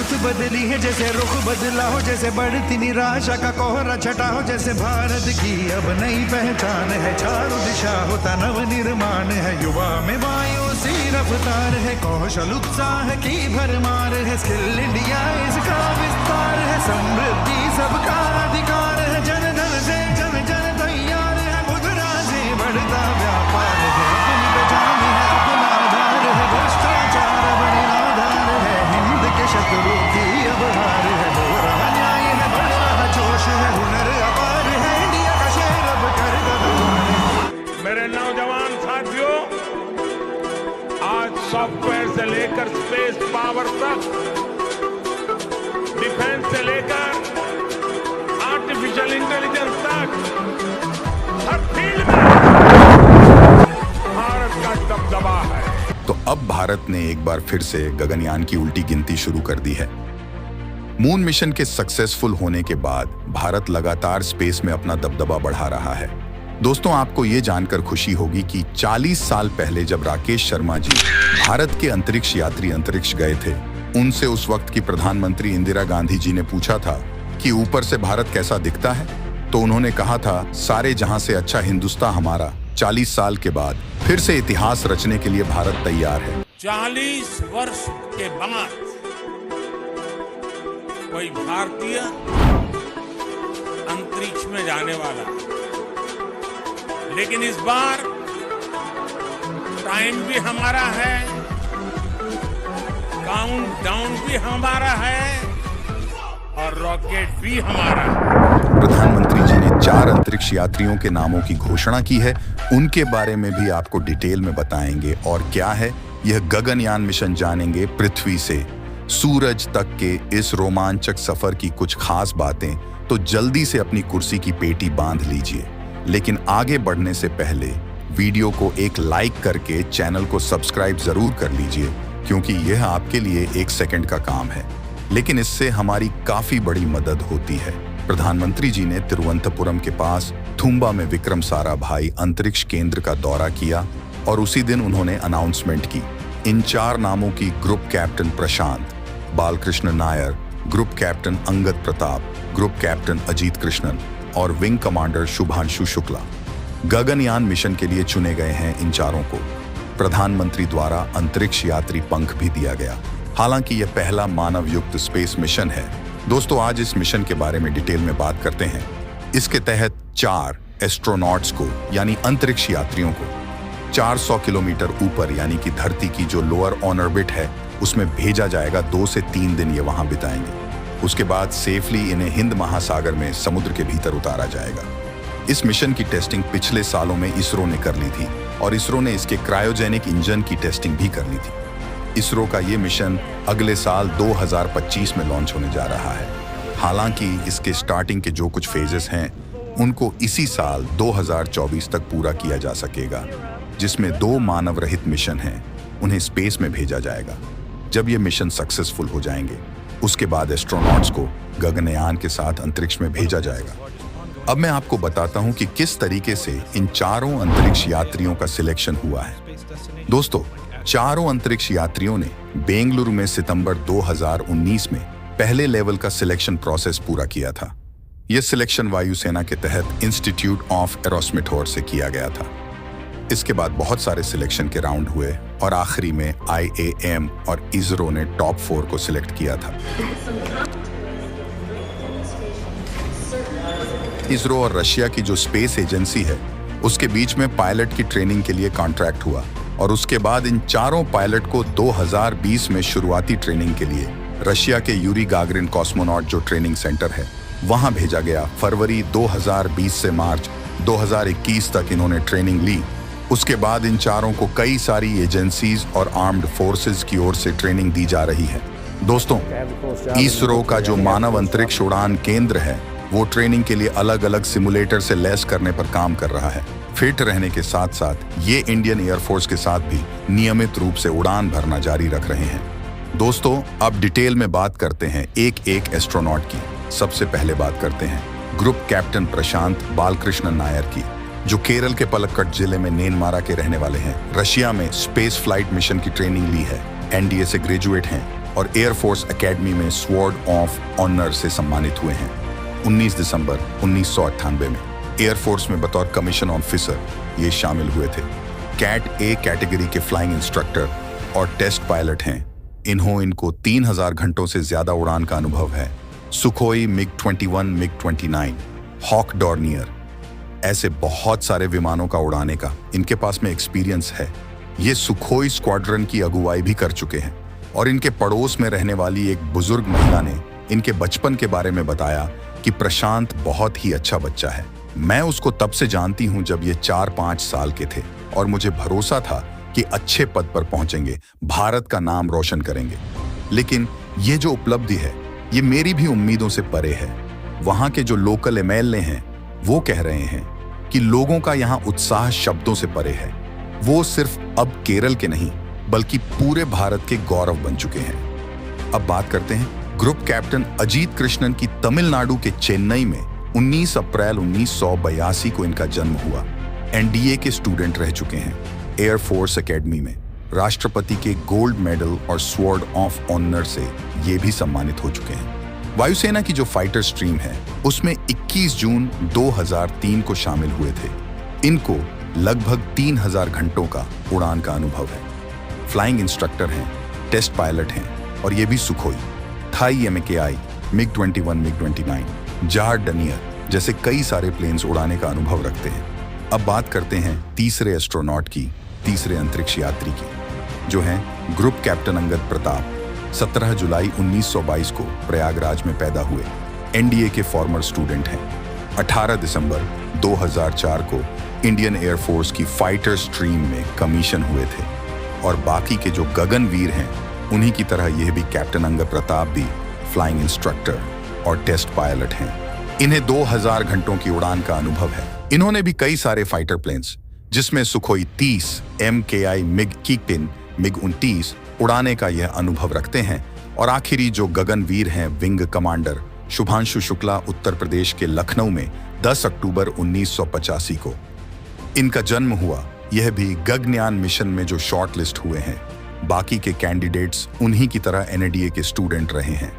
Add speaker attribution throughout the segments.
Speaker 1: रुत बदली है जैसे रुख बदला हो, जैसे बढ़ती निराशा का कोहरा छटा हो, जैसे भारत की अब नई पहचान है, चारों दिशा होता नव निर्माण है, युवा में वायु सी रफ्तार है, कौशल उत्साह की भरमार है, स्किल इंडिया इसका विस्तार है, समृद्धि सबका अधिकार है, जन धन से जन जन तैयार है, मुद्रा से बढ़ता व्यापार है, अपनी पहचान है अपना आधार है, भ्रष्टाचार बड़े आधार है, हिंद के शत्रु की अब हार है, हो रहा न्याय है बढ़ रहा जोश है, हुनर अपार है, इंडिया का शेर अब कर कदम।
Speaker 2: मेरे नौजवान साथियों, आज सॉफ्टवेयर से लेकर स्पेस पावर तक, डिफेंस से लेकर आर्टिफिशियल इंटेलिजेंस तक, हर फील्ड में भारत का दबदबा है।
Speaker 3: तो अब भारत ने एक बार फिर से गगनयान की उल्टी गिनती शुरू कर दी है। मून मिशन के सक्सेसफुल होने के बाद भारत लगातार स्पेस में अपना दबदबा बढ़ा रहा है। दोस्तों, आपको ये जानकर खुशी होगी कि 40 साल पहले जब राकेश शर्मा जी भारत के अंतरिक्ष यात्री अंतरिक्ष गए थे, उनसे उस वक्त की प्रधानमंत्री इंदिरा गांधी जी ने पूछा था कि ऊपर से भारत कैसा दिखता है, तो उन्होंने कहा था, सारे जहां से अच्छा हिंदुस्तान हमारा। 40 साल के बाद फिर से इतिहास रचने के लिए भारत तैयार है।
Speaker 2: 40 वर्ष के बाद कोई भारतीय अंतरिक्ष में जाने वाला, लेकिन इस बार टाइम भी हमारा है, काउंटडाउन भी हमारा है और रॉकेट भी हमारा है।
Speaker 3: प्रधानमंत्री जी ने 4 अंतरिक्ष यात्रियों के नामों की घोषणा की है, उनके बारे में भी आपको डिटेल में बताएंगे। और क्या है यह गगनयान मिशन, जानेंगे पृथ्वी से सूरज तक के इस रोमांचक सफर की कुछ खास बातें। तो जल्दी से अपनी कुर्सी की पेटी बांध लीजिए, लेकिन आगे बढ़ने से पहले वीडियो को एक लाइक करके चैनल को सब्सक्राइब जरूर कर लीजिए, क्योंकि यह आपके लिए 1 सेकंड का काम है, लेकिन इससे हमारी काफी बड़ी मदद होती है। प्रधानमंत्री जी ने तिरुवनंतपुरम के पास थुम्बा में विक्रम साराभाई अंतरिक्ष केंद्र का दौरा किया और उसी दिन उन्होंने अनाउंसमेंट की। इन 4 नामों की group captain Prashant, Balakrishna Nair, group captain Angad Pratap, group captain Ajit Krishnan और wing commander Shubhanshu Shukla Gaganyaan mission के लिए चुने गए हैं। इन चारों को प्रधानमंत्री द्वारा अंतरिक्ष यात्री पंख भी दिया गया। हालांकि यह पहला मानव युक्त स्पेस मिशन है। दोस्तों, आज इस मिशन के बारे में डिटेल में बात करते हैं। इसके तहत 4 एस्ट्रोनॉट्स को, यानी अंतरिक्ष यात्रियों को 400 किलोमीटर ऊपर, यानी कि धरती की जो लोअर ऑन ऑर्बिट है, उसमें भेजा जाएगा। 2 से 3 दिन ये वहां बिताएंगे। उसके बाद सेफली इन्हें हिंद महासागर में समुद्र के भीतर उतारा जाएगा। इस मिशन की टेस्टिंग पिछले सालों में इसरो ने कर ली थी और इसरो ने इसके क्रायोजेनिक इंजन की टेस्टिंग भी कर ली थी। इसरो का ये मिशन अगले साल 2025 में लॉन्च होने जा रहा है। हालांकि इसके स्टार्टिंग के जो कुछ फेजेस हैं, उनको इसी साल 2024 तक पूरा किया जा सकेगा, जिसमें 2 मानव रहित मिशन हैं। उन्हें स्पेस में भेजा जाएगा। जब ये मिशन सक्सेसफुल हो जाएंगे, उसके बाद एस्ट्रोनॉट्स को गगनयान के साथ अंतरिक्ष में भेजा जाएगा। अब मैं आपको बताता हूं कि किस तरीके से इन चारों अंतरिक्ष यात्रियों का सिलेक्शन हुआ है। दोस्तों, चारों अंतरिक्ष यात्रियों ने बेंगलुरु में सितंबर 2019 में पहले लेवल का सिलेक्शन प्रोसेस पूरा किया था। यह सिलेक्शन वायुसेना के तहत इंस्टीट्यूट ऑफ एरोस्मिथोर से किया गया था। इसके बाद बहुत सारे सिलेक्शन के राउंड हुए और आखिरी में IAM और इसरो ने टॉप 4 को सिलेक्ट किया था। इसरो और रशिया की जो स्पेस एजेंसी है, उसके बीच में पायलट की ट्रेनिंग के लिए कॉन्ट्रैक्ट हुआ और उसके बाद इन चारों पायलट को 2020 में शुरुआती ट्रेनिंग के लिए रशिया के यूरी गागरिन कॉस्मोनॉट जो ट्रेनिंग सेंटर है, वहां भेजा गया। फरवरी 2020 से मार्च 2021 तक इन्होंने ट्रेनिंग ली। उसके बाद इन चारों को कई सारी एजेंसीज और आर्म्ड फोर्सेस की ओर से ट्रेनिंग दी जा रही है। दोस्तों, इसरो का जो मानव अंतरिक्ष उड़ान केंद्र है, वो ट्रेनिंग के लिए अलग अलग सिमुलेटर से लैस करने पर काम कर रहा है। फिट रहने के साथ साथ ये इंडियन एयरफोर्स के साथ भी नियमित रूप से उड़ान भरना जारी रख रहे हैं। दोस्तों, अब डिटेल में बात करते हैं एक एक एस्ट्रोनॉट की। सबसे पहले बात करते हैं ग्रुप कैप्टन प्रशांत बालकृष्ण नायर की, जो केरल के पलक्कड जिले में नेनमारा के रहने वाले हैं। रशिया में स्पेस फ्लाइट मिशन की ट्रेनिंग ली है, NDA से ग्रेजुएट हैं। और एयरफोर्स एकेडमी में स्वॉर्ड ऑफ ऑनर से सम्मानित हुए हैं। 19 दिसंबर 1998 में एयरफोर्स में बतौर कमीशन ऑफिसर ये शामिल हुए थे। कैट ए कैटेगरी के फ्लाइंग इंस्ट्रक्टर और टेस्ट पायलट हैं। इनको 3000 घंटों से ज्यादा उड़ान का अनुभव है। सुखोई, मिग-21, मिग-29, हॉक डॉर्नियर, ऐसे बहुत सारे विमानों का उड़ाने का इनके पास में एक्सपीरियंस है। ये सुखोई स्क्वाड्रन की अगुवाई भी कर चुके हैं और इनके पड़ोस में रहने वाली एक बुजुर्ग महिला ने इनके बचपन के बारे में बताया कि प्रशांत बहुत ही अच्छा बच्चा है। मैं उसको तब से जानती हूं जब ये 4-5 साल के थे और मुझे भरोसा था कि अच्छे पद पर पहुंचेंगे, भारत का नाम रोशन करेंगे। लेकिन ये जो उपलब्धि है ये मेरी भी उम्मीदों से परे है। वहां के जो लोकल एमएलए हैं वो कह रहे हैं कि लोगों का यहाँ उत्साह शब्दों से परे है। वो सिर्फ अब केरल के नहीं बल्कि पूरे भारत के गौरव बन चुके हैं। अब बात करते हैं ग्रुप कैप्टन अजीत कृष्णन की। तमिलनाडु के चेन्नई में 19 अप्रैल 1982 को इनका जन्म हुआ। एनडीए के स्टूडेंट रह चुके हैं। एयरफोर्स एकेडमी में राष्ट्रपति के गोल्ड मेडल और स्वॉर्ड ऑफ ऑनर से ये भी सम्मानित हो चुके हैं। वायुसेना की जो फाइटर स्ट्रीम है उसमें 21 जून 2003 को शामिल हुए थे। इनको लगभग 3000 घंटों का उड़ान का अनुभव है। फ्लाइंग इंस्ट्रक्टर हैं, टेस्ट पायलट हैं और ये भी सुखोई, थाई MKI, मिग-21, मिग-29, जार्डनियर जैसे कई सारे प्लेन्स उड़ाने का अनुभव रखते हैं। अब बात करते हैं तीसरे एस्ट्रोनॉट की, तीसरे अंतरिक्ष यात्री की, जो हैं ग्रुप कैप्टन अंगद प्रताप। 17 जुलाई 1922 को प्रयागराज में पैदा हुए। एनडीए के फॉर्मर स्टूडेंट हैं। 18 दिसंबर 2004 को इंडियन एयरफोर्स की फाइटर स्ट्रीम में कमीशन हुए थे। और बाकी के जो गगनवीर हैं उन्हीं की तरह यह भी कैप्टन अंगद प्रताप भी फ्लाइंग इंस्ट्रक्टर और टेस्ट पायलट हैं। इन्हें 2000 घंटों की उड़ान का अनुभव है। इन्होंने भी कई सारे फाइटर प्लेन्स जिसमें सुखोई 30, MKI मिग-21, मिग-29 उड़ाने का यह अनुभव रखते हैं। और आखिरी जो गगनवीर हैं विंग कमांडर शुभांशु शुक्ला, उत्तर प्रदेश के लखनऊ में 10 अक्टूबर 1985 को इनका जन्म हुआ। यह भी गगनयान मिशन में जो शॉर्ट लिस्ट हुए हैं। बाकी के कैंडिडेट्स उन्हीं की तरह एनडीए के स्टूडेंट रहे हैं।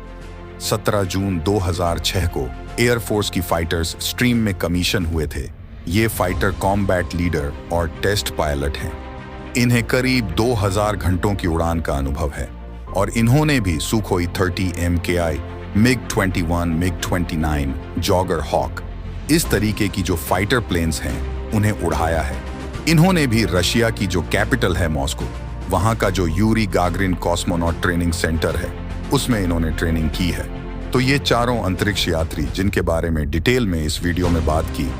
Speaker 3: 17 जून 2006 को एयरफोर्स की फाइटर्स स्ट्रीम में कमीशन हुए थे। ये फाइटर कॉम्बैट लीडर और टेस्ट पायलट हैं। इन्हें करीब 2000 घंटों की उड़ान का अनुभव है और इन्होंने भी सुखोई 30, MKI, मिग-21, मिग-29, जॉगर हॉक इस तरीके की जो फाइटर प्लेन्स हैं उन्हें उड़ाया है। इन्होंने भी रशिया की जो कैपिटल है मॉस्को, वहां का जो Yuri Gagarin cosmonaut training centre है उसमें इन्होंने ट्रेनिंग की है। तो ये चारों अंतरिक्ष यात्री जिनके बारे में डिटेल में इस वीडियो में बात की,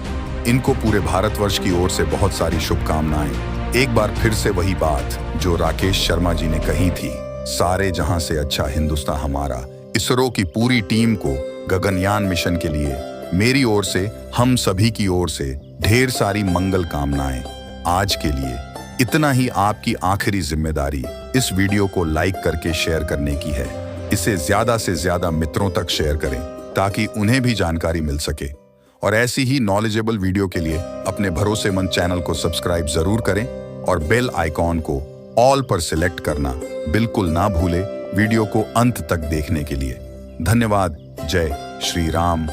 Speaker 3: इनको पूरे भारतवर्ष की ओर से बहुत सारी शुभकामनाएं। एक बार फिर से वही बात जो राकेश शर्मा जी ने कही थी, सारे जहां से अच्छा हिंदुस्तान हमारा। इसरो की पूरी टीम को गगनयान मिशन के लिए मेरी ओर से, हम सभी की ओर से ढेर सारी मंगल कामनाएं। आज के लिए इतना ही। आपकी आखिरी जिम्मेदारी इस वीडियो को लाइक करके शेयर करने की है। इसे ज्यादा से ज्यादा मित्रों तक शेयर करें ताकि उन्हें भी जानकारी मिल सके। और ऐसी ही नॉलेजेबल वीडियो के लिए अपने भरोसेमंद चैनल को सब्सक्राइब जरूर करें और बेल आइकॉन को ऑल पर सिलेक्ट करना बिल्कुल ना भूलें वीडियो को अंत तक देखने के लिए। धन्यवाद। जय श्री राम।